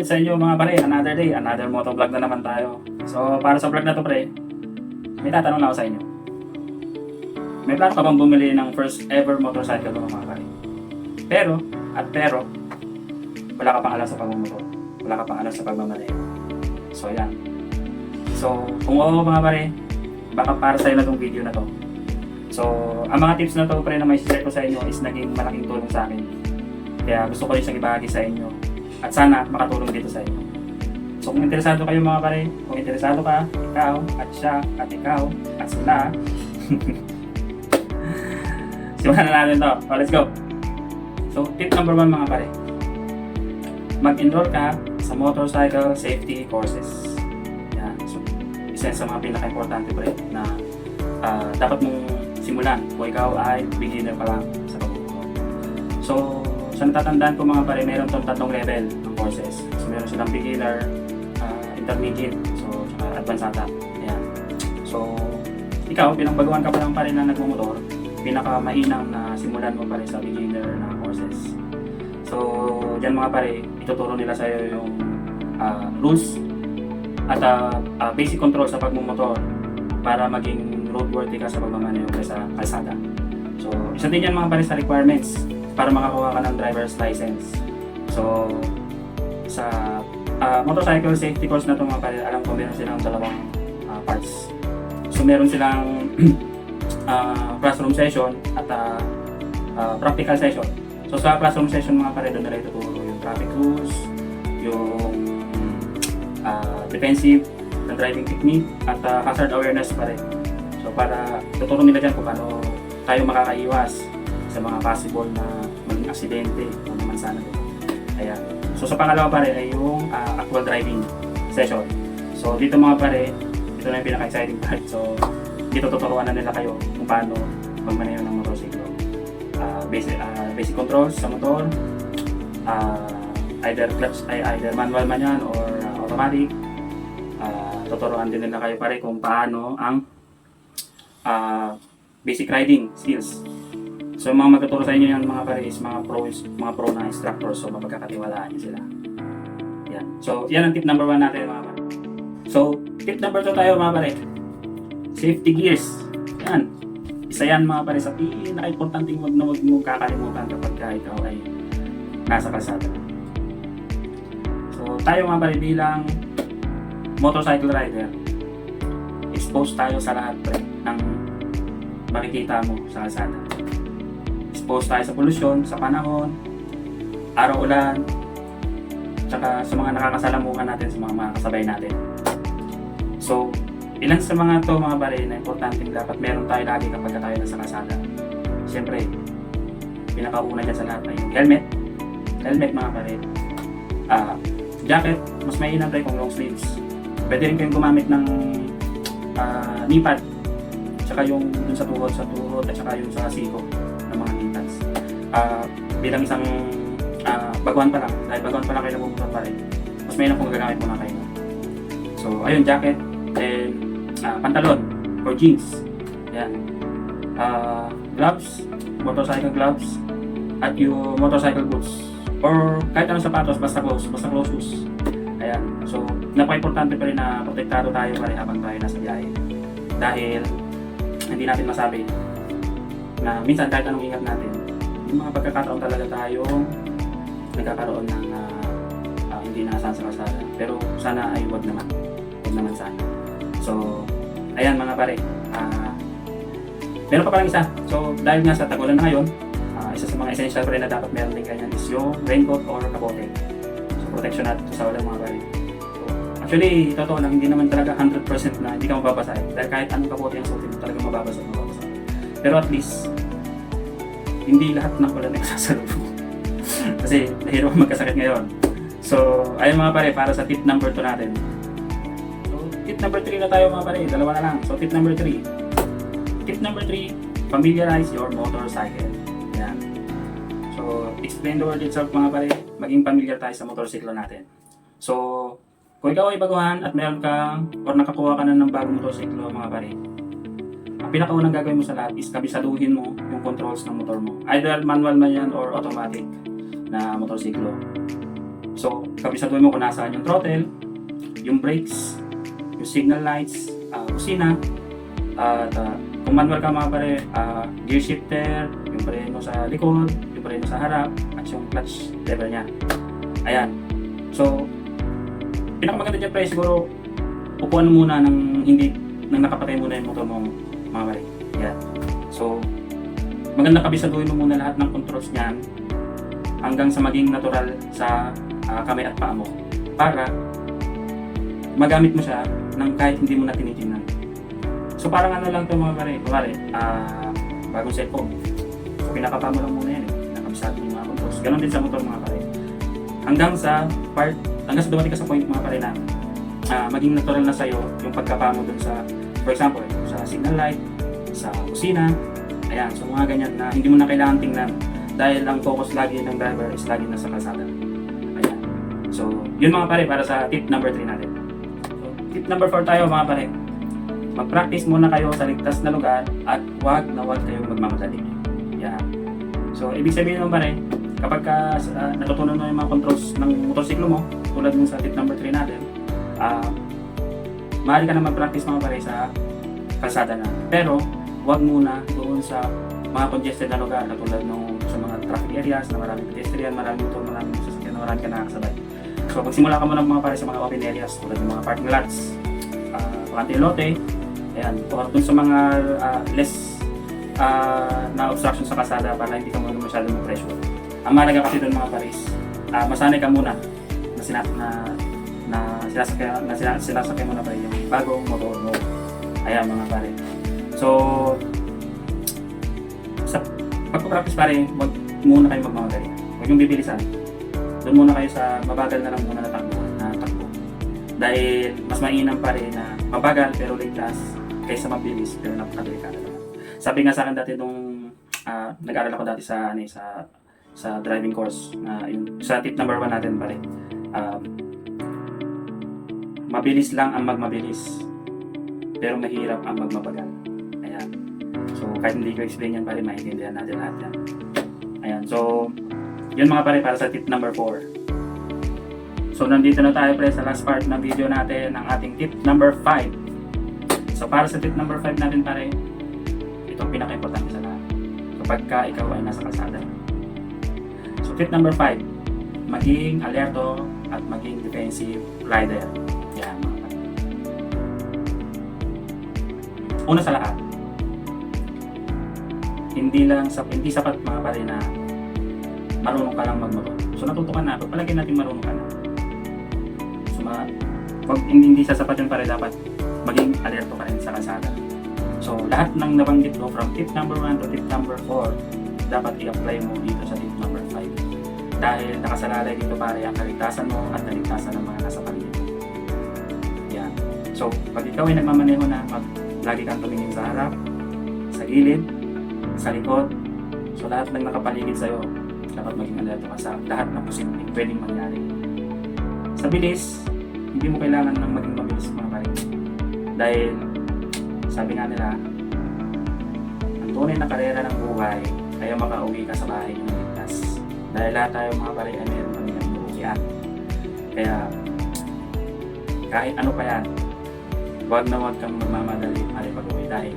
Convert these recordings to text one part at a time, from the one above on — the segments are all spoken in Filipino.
ulit sa inyo mga pare, another day, another motovlog na naman tayo. So para sa vlog na to pre, may tatanong na ako sa inyo. May plano ka bang bumili ng first ever motorcycle mo mga pare? Pero, wala ka pang alam sa pagmumotor. Wala ka pang alam sa pagmamaneho. So yan. So kung oo mga pare, baka para sa'yo na tong video na to. So ang mga tips na to pre na may share ko sa inyo is naging malaking tulong sa akin. Kaya gusto ko rin siyang ibahagi sa inyo. At sana makatulong dito sa inyo. So kung interesado kayo mga pare, kung interesado ka, ikaw, at siya, at ikaw, at sila, simulan na natin to. So let's go! So tip number 1 mga pare, mag-enroll ka sa motorcycle safety courses. Yan. So isa sa mga pinaka-importante pre na dapat mong simulan kung ikaw ay beginner pa lang sa pagbubuhat. So sa natatandaan ko mga pare, meron tong tatlong level ng courses. So meron silang beginner, intermediate, so saka advanced ata. Ayan. So ikaw, pinangbaguhan ka pa lang pare na nagmumotor, pinaka-mainam na simulan mo pare sa beginner na courses. So dyan mga pare, ituturo nila sa iyo yung rules at basic control sa pagmumotor para maging roadworthy ka sa pagmamaneho sa kalsada. So isa din yan mga pare sa requirements para makakuha ka ng driver's license. So sa motorcycle safety course na ito mga pare, alam ko meron silang dalawang parts. So meron silang classroom session at practical session. So sa classroom session mga pare, doon nila ituturo yung traffic rules, yung defensive na driving technique at hazard awareness pare. So para tuturo nila dyan kung paano tayo makakaiwas sa mga possible na maging aksidente o naman sana. Ayan. So sa pangalawa pare ay yung actual driving session. So dito mga pare, ito na yung pinaka-exciting part. So dito tuturuan na nila kayo kung paano magmaneho ng motorsiklo. Basic controls sa motor, either clutch either manual man yan or automatic. Tuturuan din nila kayo pare kung paano ang basic riding skills. So mga magtuturo sa inyo yan mga pare is mga pro na instructors, so mapagkakatiwalaan nyo sila. Yan. So yan ang tip number 1 natin mga pare. So tip number 2 tayo mga pare. Safety gears. Yan. Isa yan mga pare sa pinaka-importanting wag mo kakalimutan kapag ikaw ay nasa kalsada. So tayo mga pare bilang motorcycle rider, exposed tayo sa lahat pre ng makikita mo sa kalsada. Exposed tayo sa pollution, sa panahon, araw-ulan, tsaka sa mga nakakasalamuhan natin, sa mga kasabay natin. So, ilan sa mga to mga pare na importanteng dapat meron tayo lagi kapag tayo nasa kalsada. Siyempre, pinakauna dyan sa lahat ay yung helmet. Helmet mga pare. Jacket, mas mainam tayo kung long sleeves. Pwede rin kayong gumamit ng knee pad, tsaka yung dun sa tuhod, at tsaka yung sa siko ng mga knee pads. Bilang isang baguhan pa lang, dahil baguhan pa lang kayo nagbubuhat pa rin, mas mainam kung gagamit muna kayo. So, ayun, jacket, and pantalon or jeans. Yan. Gloves, motorcycle gloves, at yung motorcycle boots. Or kahit anong sapatos, basta close shoes. Ayan. So, napaka-importante pa rin na protektado tayo pa rin habang tayo nasa biyahe. Dahil, hindi natin masabi na minsan kahit anong ingat natin, yung mga pagkakataon talaga tayong nagkakaroon ng hindi naasahan sa kalsada. Pero sana ay wag naman sana. So, ayan mga pare, meron pa palang isa. So, dahil nga sa tagulan na ngayon, isa sa mga essential pare na dapat meron din ganyan is yung raincoat or kapote. So, protection natin sa ulan mga pare. So, actually, totoo lang, hindi naman talaga 100% na hindi ka mababasa. Dahil kahit anong kapote ang suotin mo, talaga mababasa. Pero at least, hindi lahat ng ulan ay masasalubong. Kasi nahirap magkasakit ngayon. So, ayun mga pare, para sa tip number 2 natin. So, tip number 3 na tayo mga pare, dalawa na lang. So, tip number 3. Tip number 3, familiarize your motorcycle. Yan. So, explain the word itself mga pare, maging familiar tayo sa motorsiklo natin. So, kung ikaw ay baguhan at meron kang or nakakuha ka na ng bagong motorsiklo mga pare, ang pinakaunang gagawin mo sa lahat is kabisaduhin mo yung controls ng motor mo. Either manual man yan or automatic na motorsiklo. So, kabisaduhin mo kung nasaan yung throttle, yung brakes, yung signal lights, kusina, at kung manual ka mga pare, gear shifter, yung preno sa likod, yung preno sa harap, at yung clutch lever niya. Ayan. So, pinakamaganda dyan pre, siguro, upuan mo muna ng nakapatay muna yung motor mo mga pare. Ayan. So, maganda kabisaduhin mo muna lahat ng controls niyan hanggang sa maging natural sa kamay at paa mo para magamit mo siya ng kahit hindi mo na tinitingnan. So parang ano lang ito mga pare, bagong cellphone. So pinakapa mo lang muna yan nakabisado yung mga controls. Ganon din sa motor mga pare. Hanggang sa dumating ka sa point mga pare na maging natural na sa'yo yung pagkapa mo dun sa, for example, sa signal light, sa kusina, ayan, so mga ganyan na hindi mo na kailangan tingnan dahil ang focus lagi ng driver is lagi nasa kalsada. Ayan. So, yun mga pare para sa tip number 3 natin. So, tip number 4 tayo mga pare. Mag-practice muna kayo sa ligtas na lugar at huwag kayong magmamadali. Yan. So, ibig sabihin naman pare, kapag natutunan mo yung mga controls ng motorsiklo mo, tulad nung sa tip number 3 natin, maaari ka na mag-practice mga pare sa kalsada na. Pero, huwag muna doon sa mga congested na lugar na tulad nung sa mga traffic areas na maraming pedestrian, maraming motor, maraming sasakyan, maraming ka nakakasabay. So, magsimula ka muna mga pare sa mga open areas tulad ng mga parking lots, pakante lote, ayan, dun sa mga less na obstruction sa kalsada para hindi ka muna masyadong pressure. Ang mahalaga kasi doon mga pares, masanay ka muna na sinasakyan mo na pare yung bagong motor mo. Ayan mga pare. So, sa pagpapractice pare, wag muna kayo magmamadali. Huwag yung bibilisan. Doon muna kayo sa mabagal na lang muna na takbo. Dahil mas mainam pare na mabagal pero ligtas kaysa mabilis pero napakadelikado naman. Sabi nga sa akin dati nung nag-aral ako dati sa driving course na sa tip number 1 natin pare. Mabilis lang ang magmabilis pero mahirap ang magmabagal. Ayan. So kahit hindi ko explain yan pare, maintindihan natin lahat yan. Ayan. So yun mga pare para sa tip number 4. So nandito na tayo pre sa last part ng video natin ng ating tip number 5. So para sa tip number 5 natin pare, itong pinaka-importante sa lahat kapag ka ikaw ay nasa kalsada. So tip number 5, maging alerto at maging defensive rider. Yan mga pare. Una sa lahat, hindi sapat mga pare na marunong ka lang magmotor. So natuto ka na, palagi natin marunong ka na. Pag hindi sasapat yun pare, dapat maging alerto ka rin sa kalsada. So lahat ng nabanggit ko from tip number 1 to tip number 4 dapat i-apply mo dito sa tip number 5 dahil nakasalalay dito pare ang kaligtasan mo at kaligtasan ng mga nasa paligid. Yan. So pag ikaw ay nagmamaneho na, lagi kang tumingin sa harap, sa gilid, sa likod. So lahat ng nakapaligid sa'yo dapat maging alerto ka sa lahat ng posibleng pwedeng mangyari. Sa bilis, hindi mo kailangan ng maging mabilis mga pare. Dahil, sabi nga nila, ang tunay na karera ng buhay, kaya makauwi ka sa bahay ng ligtas. Dahil lahat tayo mga pare ay meron kami ang uuwian. Kaya, kahit ano pa yan, huwag kang magmamadali pare pag-uwi dahil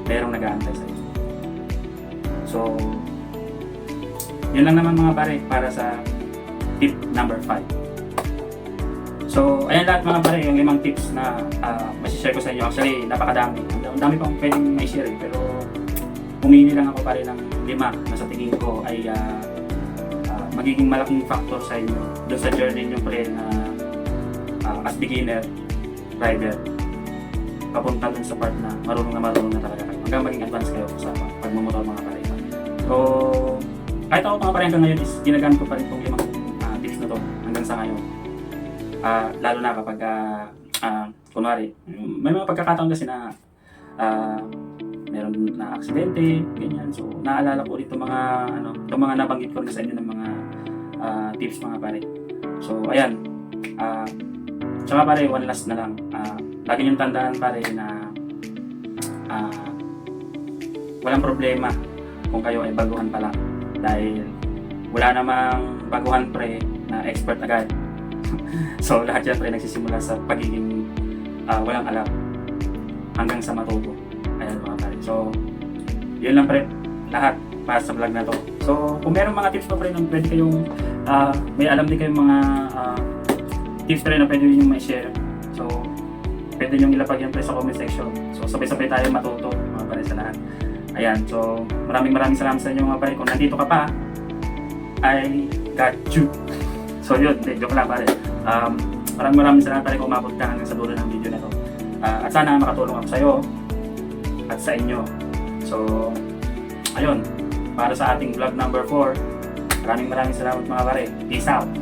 merong nag-aantay sa iyo. So, yun lang naman mga pare para sa tip number 5. So, ayan lahat mga pare, yung 5 tips na masishare ko sa inyo. Actually, napakadami. Ang dami pang pwedeng may-share pero pumili lang ako pare ng 5 na sa tingin ko ay magiging malaking factor sa inyo doon sa journey nyo pare na as beginner rider papunta dun sa part na marunong na talaga kayo. Hanggang maging advance kayo sa pagmumotor mga pare. So, kahit ako mga pare hanggang ngayon is ginagamit ko pa rin itong 5 tips na to hanggang sa ngayon. Lalo na kapag kunwari, may mga pagkakataon kasi na meron na aksidente, ganyan. So, naalala ko dito itong mga nabanggit ko rin sa inyo ng mga tips mga pare. So, ayan. Tsaka pare, one last na lang. Lagi niyong tandaan pare na walang problema kung kayo ay baguhan pa lang. Dahil wala namang baguhan pre na expert agad. So lahat yan pre nagsisimula sa pagiging walang alam hanggang sa matuto. Ayan mga pare. So yun lang pre, lahat para sa vlog na to. So kung meron mga tips pa pre na pwede kayong may alam din kayong mga tips pre na pwede nyo ma-share. So pwede nyo ilapag yan pre sa comment section. So sabay-sabay tayo matuto mga pare sa lahat. Ayan, so maraming salamat sa inyo mga pare. Kung nandito ka pa, I got you. So yun, joke lang pare. Maraming salamat pare kung umabot ka hanggang sa dulo ng video na to. At sana makatulong ako sa iyo at sa inyo. So, ayun, para sa ating vlog number 4, maraming salamat mga pare. Peace out!